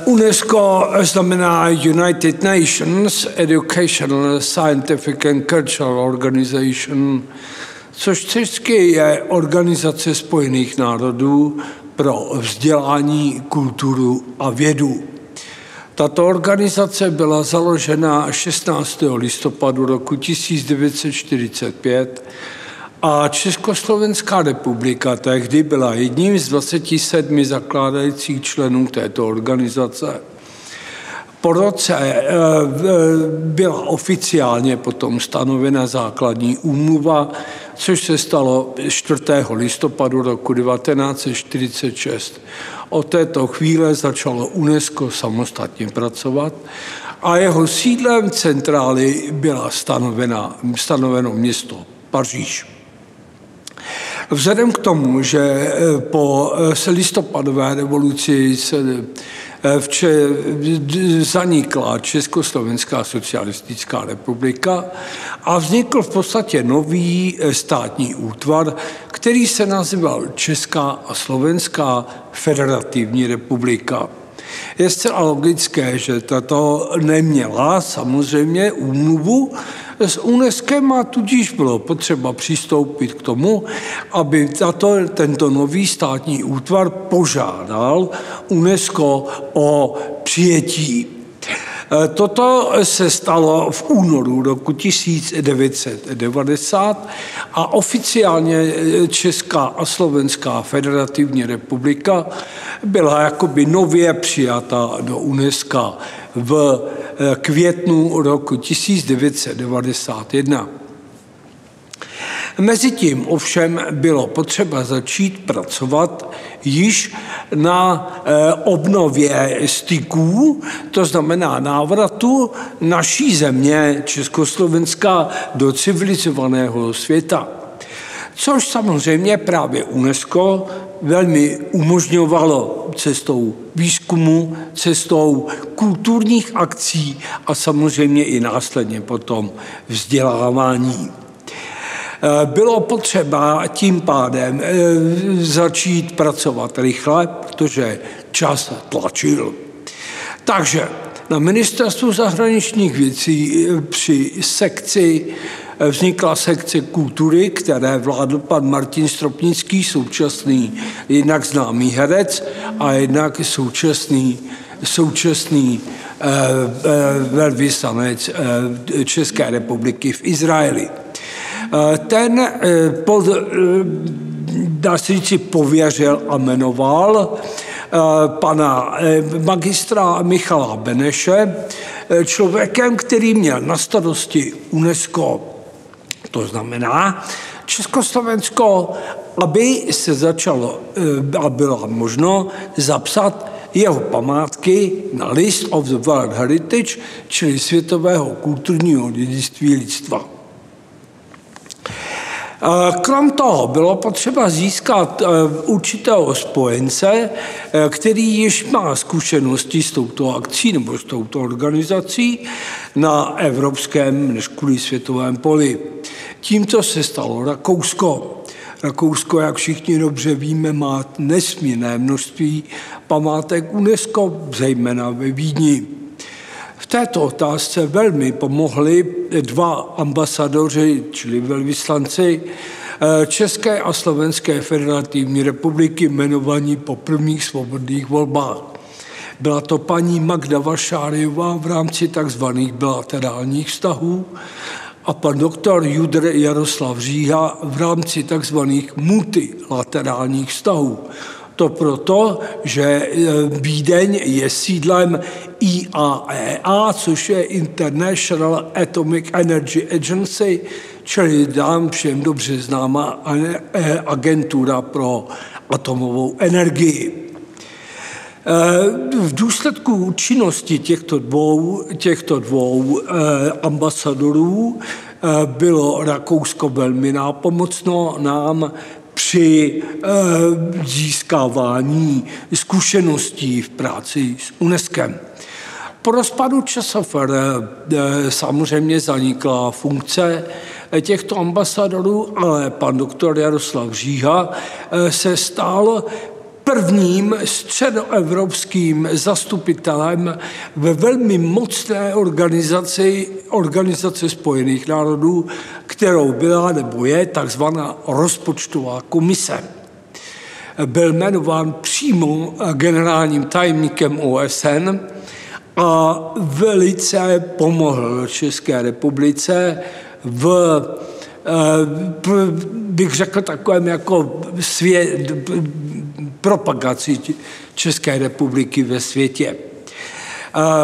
UNESCO znamená United Nations Educational, Scientific and Cultural Organization, což česky je Organizace spojených národů pro vzdělání, kulturu a vědu. Tato organizace byla založena 16. listopadu roku 1945 a Československá republika tehdy byla jedním z 27 zakládajících členů této organizace. Po roce byla oficiálně potom stanovena základní úmluva, což se stalo 4. listopadu roku 1946. Od této chvíle začalo UNESCO samostatně pracovat a jeho sídlem centrály byla stanoveno město Paříž. Vzhledem k tomu, že po listopadové revoluci zanikla Československá socialistická republika a vznikl v podstatě nový státní útvar, který se nazýval Česká a Slovenská federativní republika. Je zcela logické, že tato neměla samozřejmě úmluvu s UNESCem a tudíž bylo potřeba přistoupit k tomu, aby tento nový státní útvar požádal UNESCO o přijetí. Toto se stalo v únoru roku 1990 a oficiálně Česká a Slovenská federativní republika byla jakoby nově přijata do UNESCO v květnu roku 1991. Mezitím ovšem bylo potřeba začít pracovat již na obnově styků, to znamená návratu naší země Československa do civilizovaného světa. Což samozřejmě právě UNESCO velmi umožňovalo cestou výzkumu, cestou kulturních akcí a samozřejmě i následně potom vzdělávání. Bylo potřeba tím pádem začít pracovat rychle, protože čas tlačil. Takže na Ministerstvu zahraničních věcí při vznikla sekce kultury, které vládl pan Martin Stropnický, současný jednak známý herec a jednak současný velvyslanec České republiky v Izraeli. Ten dá se říci, pověřil a jmenoval pana magistra Michala Beneše člověkem, který měl na starosti UNESCO, to znamená Československo, aby se začalo a bylo možno zapsat jeho památky na List of the World Heritage, čili světového kulturního dědictví lidstva. Krom toho bylo potřeba získat určitého spojence, který již má zkušenosti s touto akcí nebo s touto organizací na evropském než kvůli světovém poli. Tímto se stalo Rakousko. Rakousko, jak všichni dobře víme, má nesmírné množství památek UNESCO, zejména ve Vídni. V této otázce velmi pomohli dva ambasadoři, čili velvyslanci České a Slovenské federativní republiky jmenovaní po prvních svobodných volbách. Byla to paní Magda Vašáriová v rámci tzv. Bilaterálních vztahů a pan doktor Judr Jaroslav Říha v rámci tzv. Multilaterálních vztahů. To proto, že Vídeň je sídlem IAEA, což je International Atomic Energy Agency, čili nám všem dobře známá agentura pro atomovou energii. V důsledku činnosti těchto dvou ambasadorů bylo Rakousko velmi nápomocno nám při získávání zkušeností v práci s UNESCem. Po rozpadu ČSFR samozřejmě zanikla funkce těchto ambasadorů, ale pan doktor Jaroslav Říha se stal prvním středoevropským zastupitelem ve velmi mocné organizace Spojených národů, kterou byla nebo je takzvaná rozpočtová komise. Byl jmenován přímo generálním tajemníkem OSN a velice pomohl České republice bych řekl, takovém jako propagaci České republiky ve světě.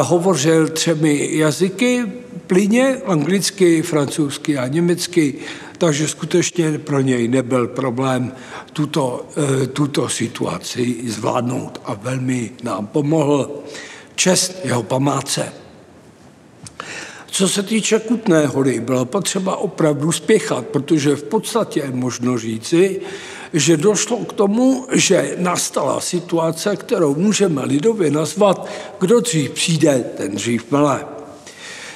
Hovořil 3 jazyky plynně, anglicky, francouzsky a německy, takže skutečně pro něj nebyl problém tuto situaci zvládnout a velmi nám pomohl. Čest jeho památce. Co se týče Kutné Hory, bylo potřeba opravdu spěchat, protože v podstatě je možno říci, že došlo k tomu, že nastala situace, kterou můžeme lidově nazvat, kdo dřív přijde, ten dřív mele.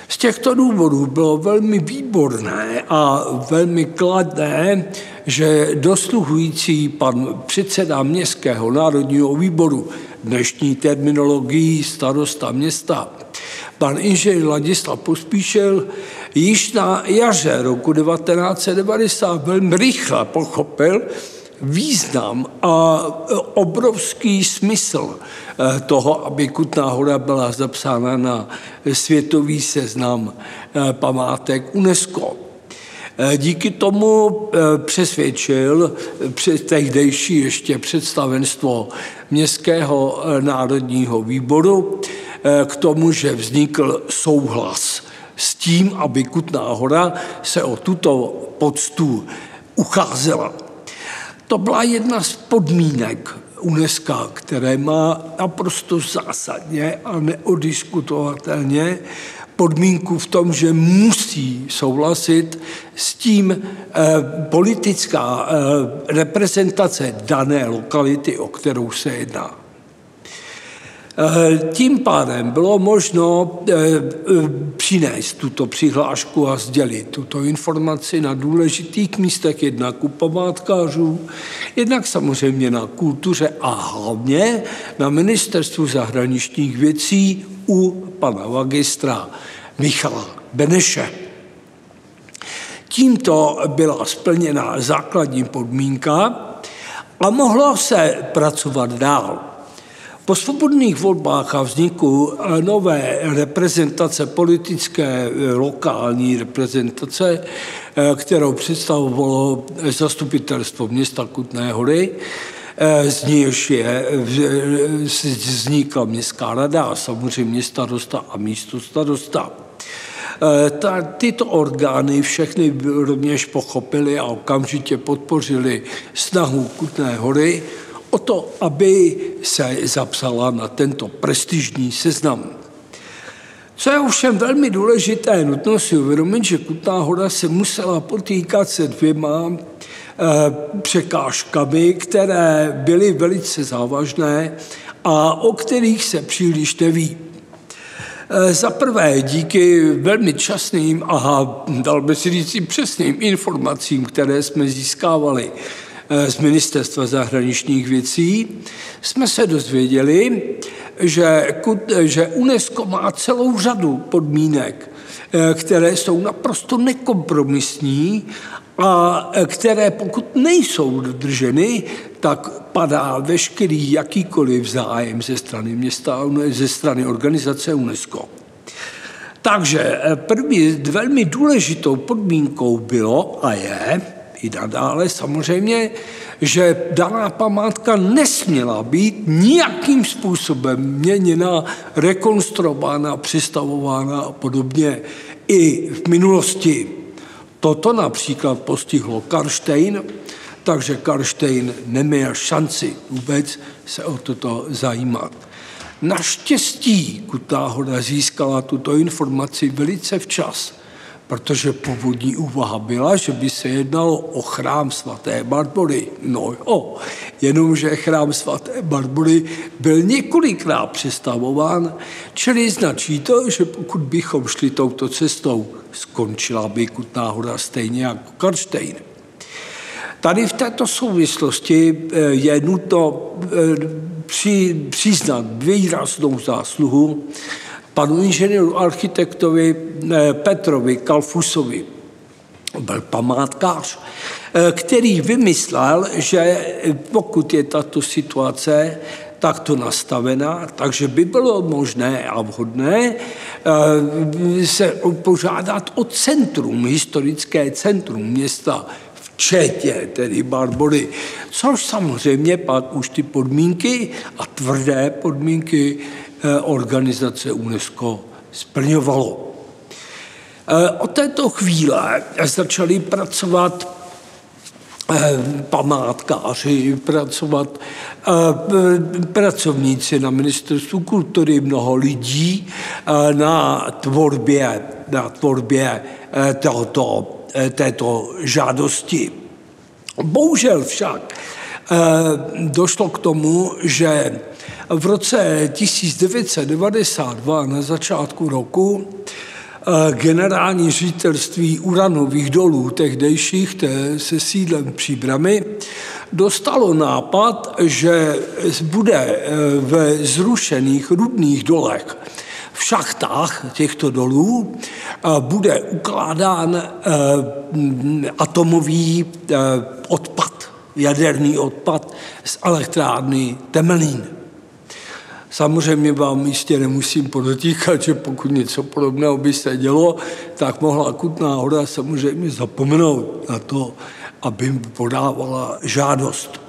Z těchto důvodů bylo velmi výborné a velmi kladné, že dosluhující pan předseda Městského národního výboru, dnešní terminologií starosta města, pan inženýr Ladislav Pospíšil, již na jaře roku 1990 velmi rychle pochopil význam a obrovský smysl toho, aby Kutná Hora byla zapsána na světový seznam památek UNESCO. Díky tomu přesvědčil tehdejší ještě představenstvo Městského národního výboru k tomu, že vznikl souhlas s tím, aby Kutná Hora se o tuto poctu ucházela. To byla jedna z podmínek UNESCO, které má naprosto zásadně a neodiskutovatelně podmínku v tom, že musí souhlasit s tím politická reprezentace dané lokality, o kterou se jedná. Tím pádem bylo možno přinést tuto přihlášku a sdělit tuto informaci na důležitých místech, jednak u památkářů, jednak samozřejmě na kultuře a hlavně na Ministerstvu zahraničních věcí u pana magistra Michala Beneše. Tímto byla splněna základní podmínka a mohlo se pracovat dál. Po svobodných volbách a vzniku nové reprezentace, politické lokální reprezentace, kterou představovalo zastupitelstvo města Kutné Hory, z níž vznikla městská rada a samozřejmě starosta a místostarosta. Tyto orgány všechny rovněž pochopily a okamžitě podpořili snahu Kutné Hory o to, aby se zapsala na tento prestižní seznam. Co je ovšem velmi důležité, nutno si uvědomit, že Kutná Hora se musela potýkat se 2 překážkami, které byly velice závažné a o kterých se příliš neví. Za prvé, díky velmi časným a dal by si říct přesným informacím, které jsme získávali z Ministerstva zahraničních věcí, jsme se dozvěděli, že UNESCO má celou řadu podmínek, které jsou naprosto nekompromisní a které pokud nejsou dodrženy, tak padá veškerý jakýkoliv zájem ze strany města, ze strany organizace UNESCO. Takže první velmi důležitou podmínkou bylo a je i nadále samozřejmě, že daná památka nesměla být nijakým způsobem měněna, rekonstruována, přestavována a podobně i v minulosti. Toto například postihlo Karlštejn, takže Karlštejn neměl šanci vůbec se o toto zajímat. Naštěstí Kutná Hora získala tuto informaci velice včas, protože původní úvaha byla, že by se jednalo o chrám svaté Barbory. No jo, jenomže chrám svaté Barbory byl několikrát přestavován, čili značí to, že pokud bychom šli touto cestou, skončila by Kutná Hora stejně jako Karlštejn. Tady v této souvislosti je nutno přiznat výraznou zásluhu panu inženýru architektovi Petrovi Kalfusovi. Byl památkář, který vymyslel, že pokud je tato situace takto nastavená, takže by bylo možné a vhodné se požádat o centrum, historické centrum města v Četě, tedy Barbory, což samozřejmě pak už ty podmínky a tvrdé podmínky organizace UNESCO splňovalo. Od této chvíle začali pracovat památkáři, pracovat pracovníci na Ministerstvu kultury, mnoho lidí na tvorbě této žádosti. Bohužel však došlo k tomu, že v roce 1992 na začátku roku generální ředitelství uranových dolů tehdejších se sídlem v Příbrami dostalo nápad, že bude ve zrušených rudných dolech v šachtách těchto dolů bude ukládán atomový odpad, jaderný odpad z elektrárny Temelín. Samozřejmě vám jistě nemusím podotýkat, že pokud něco podobného by se dělo, tak mohla Kutná Hora samozřejmě zapomenout na to, aby podávala žádost.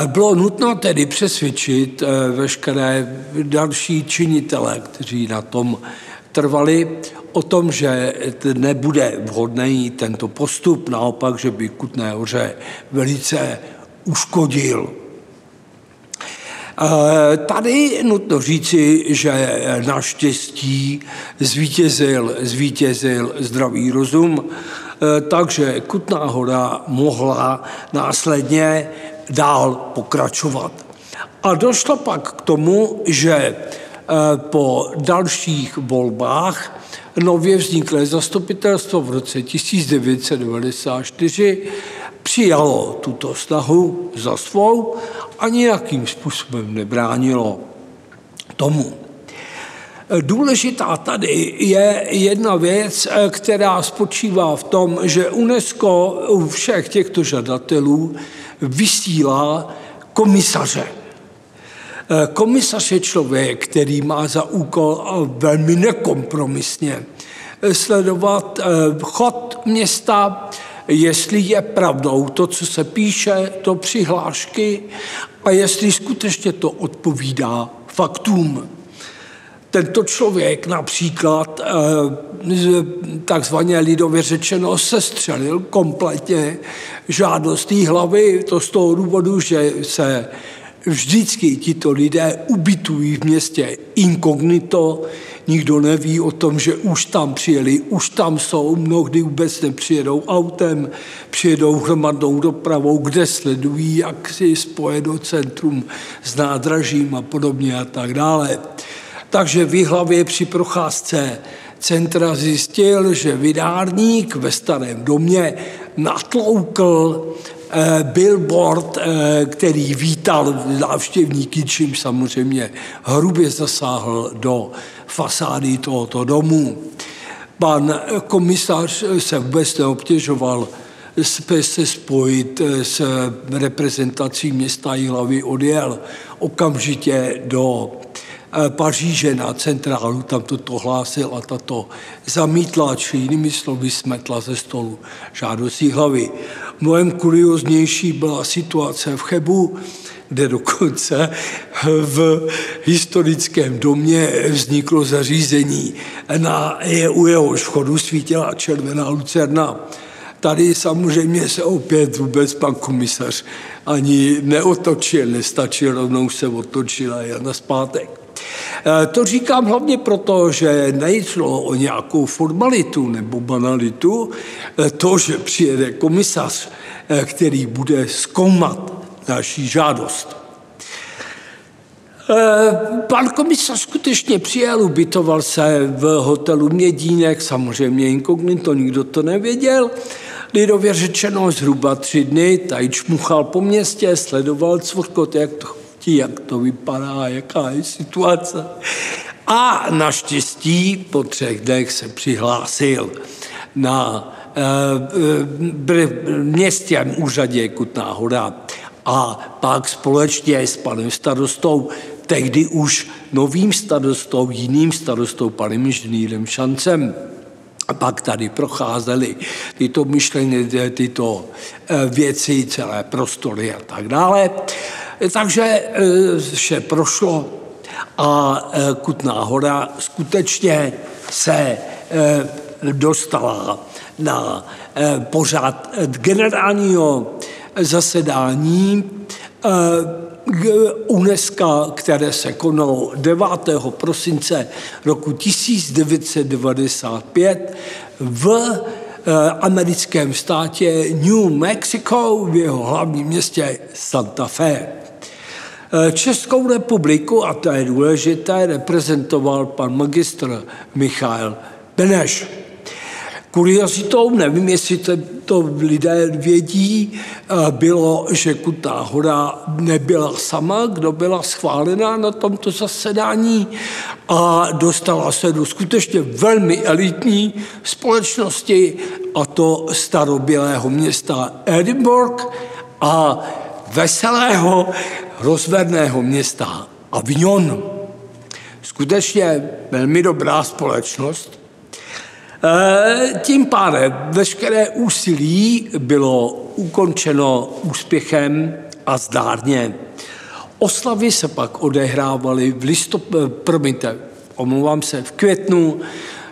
Bylo nutno tedy přesvědčit veškeré další činitele, kteří na tom trvali, o tom, že nebude vhodný tento postup, naopak, že by Kutné Hoře velice uškodil. Tady nutno říci, že naštěstí zvítězil zdravý rozum, takže Kutná Hora mohla následně dál pokračovat. A došlo pak k tomu, že po dalších volbách nově vzniklé zastupitelstvo v roce 1994 přijalo tuto snahu za svou a nějakým způsobem nebránilo tomu. Důležitá tady je jedna věc, která spočívá v tom, že UNESCO u všech těchto žadatelů vysílá komisaře. Komisař je člověk, který má za úkol velmi nekompromisně sledovat chod města, jestli je pravdou to, co se píše, to přihlášky a jestli skutečně to odpovídá faktům. Tento člověk například takzvaně lidově řečeno sestřelil kompletně žádost té hlavy, to z toho důvodu, že se vždycky tito lidé ubytují v městě inkognito, nikdo neví o tom, že už tam přijeli, už tam jsou, mnohdy vůbec nepřijedou autem, přijedou hromadnou dopravou, kde sledují, jak si spoje do centrum s nádražím a podobně a tak dále. Takže v Jihlavě při procházce centra zjistil, že vydárník ve Starém domě natloukl billboard, který vítal návštěvníky, čím samozřejmě hrubě zasáhl do fasády tohoto domu. Pan komisař se vůbec neobtěžoval se spojit s reprezentací města Jihlavy, odjel okamžitě do Paříže na centrálu, tam toto hlásil a tato zamítla, či jinými slovy smetla ze stolu žádost Jihlavy. Mnohem kurioznější byla situace v Chebu, kde dokonce v historickém domě vzniklo zařízení, u jehož vchodu svítila červená lucerna. Tady samozřejmě se opět vůbec pan komisař ani neotočil, nestačil, rovnou se otočil a jel nazpátek. To říkám hlavně proto, že nejšlo o nějakou formalitu nebo banalitu, to, že přijede komisař, který bude zkoumat naší žádost. Pan komisař skutečně přijel, ubytoval se v hotelu Mědínek, samozřejmě inkognito, nikdo to nevěděl. lidově řečeno zhruba 3 dny, tady čmuchal po městě, sledoval cvrkot, jak to vypadá, jaká je situace. A naštěstí po 3 dnech se přihlásil na městském úřadě Kutná Hora a pak společně s panem starostou, tehdy už novým starostou, jiným starostou, panem inženýrem Šancem, a pak tady procházely tyto myšlení, tyto věci, celé prostory a tak dále. Takže vše prošlo a Kutná Hora skutečně se dostala na pořad generálního zasedání UNESCO, které se konalo 9. prosince roku 1995 v americkém státě New Mexico v jeho hlavním městě Santa Fe. Českou republiku, a to je důležité, reprezentoval pan magistr Michal Beneš. Kuriozitou, nevím, jestli to lidé vědí, bylo, že Kutná Hora nebyla sama, kdo byla schválena na tomto zasedání a dostala se do skutečně velmi elitní společnosti, a to starobylého města Edinburgh a veselého, rozvedného města Avignon. Skutečně velmi dobrá společnost. Tím pádem veškeré úsilí bylo ukončeno úspěchem a zdárně. Oslavy se pak odehrávaly v květnu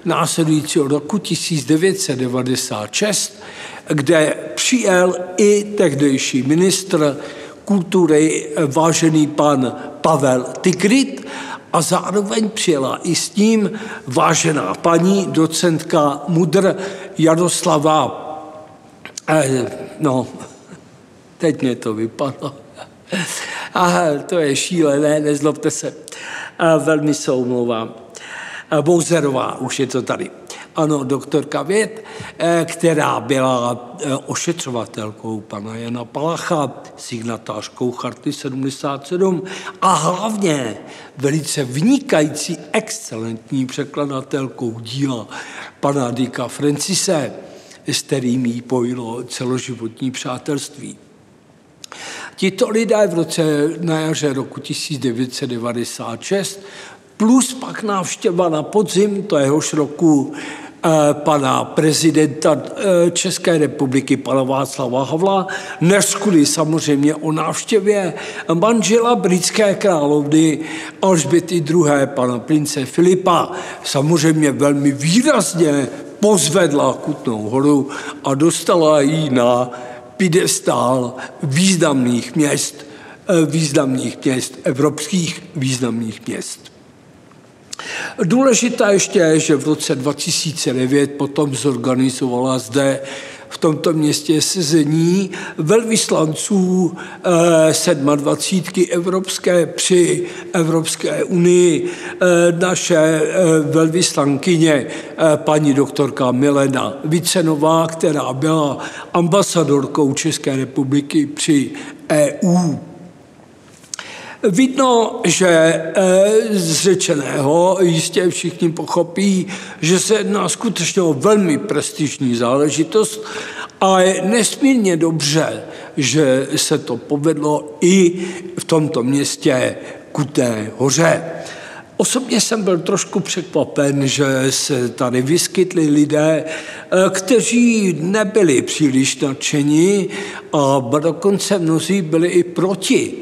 následujícího roku 1996, kde přijel i tehdejší ministr kultury vážený pan Pavel Tigrit a zároveň přijela i s ním vážená paní docentka MUDr Jaroslava. Teď mě to vypadlo. To je šílené, nezlobte se. Velmi se omlouvám. Bouzerová, už je to tady. Ano, doktorka věd, která byla ošetřovatelkou pana Jana Palacha, signatářkou Charty 77 a hlavně velice vynikající, excelentní překladatelkou díla pana Dicka Francise, s kterým jí pojilo celoživotní přátelství. Tito lidé na jaře roku 1996 plus pak návštěva na podzim téhož roku pana prezidenta České republiky, pana Václava Havla, neřkuli samozřejmě o návštěvě manžela britské královny Alžběty II., pana prince Filipa. Samozřejmě velmi výrazně pozvedla Kutnou Horu a dostala ji na piedestál významných měst, evropských významných měst. Důležité ještě je, že v roce 2009 potom zorganizovala zde v tomto městě sezení velvyslanců 27. evropské při Evropské unii. Naše velvyslankyně paní doktorka Milena Vicenová, která byla ambasadorkou České republiky při EU. Vidno, že z řečeného jistě všichni pochopí, že se jedná skutečně o velmi prestižní záležitost a je nesmírně dobře, že se to povedlo i v tomto městě Kutné Hoře. Osobně jsem byl trošku překvapen, že se tady vyskytli lidé, kteří nebyli příliš nadšení a dokonce mnozí byli i proti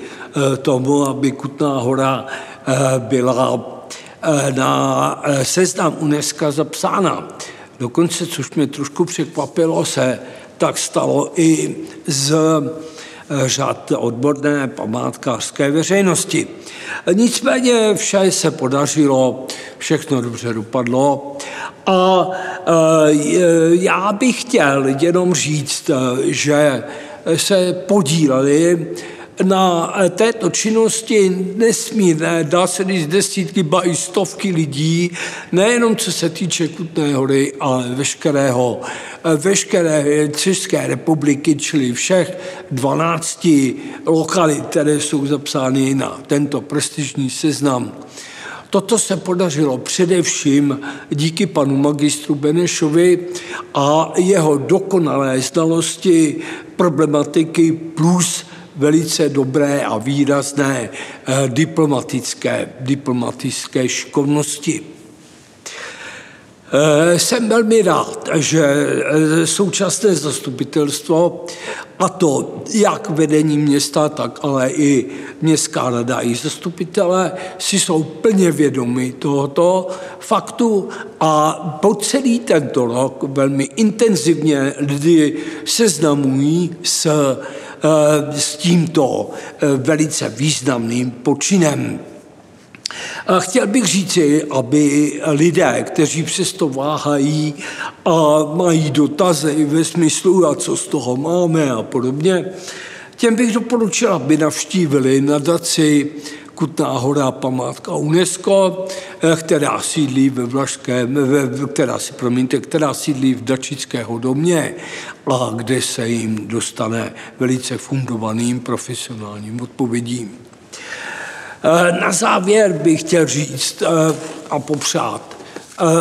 tomu, aby Kutná Hora byla na seznam UNESCO zapsána. Dokonce, což mě trošku překvapilo, se tak stalo i z řad odborné památkářské veřejnosti. Nicméně vše se podařilo, všechno dobře dopadlo a já bych chtěl jenom říct, že se podíleli na této činnosti nesmírné, dá se říct desítky, ba i stovky lidí, nejenom co se týče Kutné Hory, ale veškeré České republiky, čili všech 12 lokalit, které jsou zapsány na tento prestižní seznam. Toto se podařilo především díky panu magistru Benešovi a jeho dokonalé znalosti problematiky plus velice dobré a výrazné diplomatické šikovnosti. Jsem velmi rád, že současné zastupitelstvo, a to jak vedení města, tak ale i městská rada i zastupitelé, si jsou plně vědomi tohoto faktu a po celý tento rok velmi intenzivně lidi seznamují s tímto velice významným počinem. Chtěl bych říci, aby lidé, kteří přesto váhají a mají dotazy ve smyslu, a co z toho máme a podobně, těm bych doporučil, aby navštívili nadaci Kutná Hora památka UNESCO, která sídlí která sídlí v Dačického domě a kde se jim dostane velice fundovaným profesionálním odpovědím. Na závěr bych chtěl říct a popřát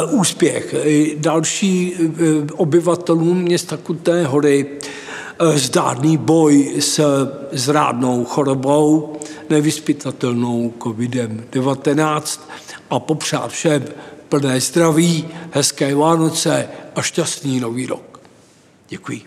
úspěch další obyvatelům města Kutné Hory, zdárný boj s zrádnou chorobou, nevyzpytatelnou COVID-19 a popřát všem plné zdraví, hezké Vánoce a šťastný nový rok. Děkuji.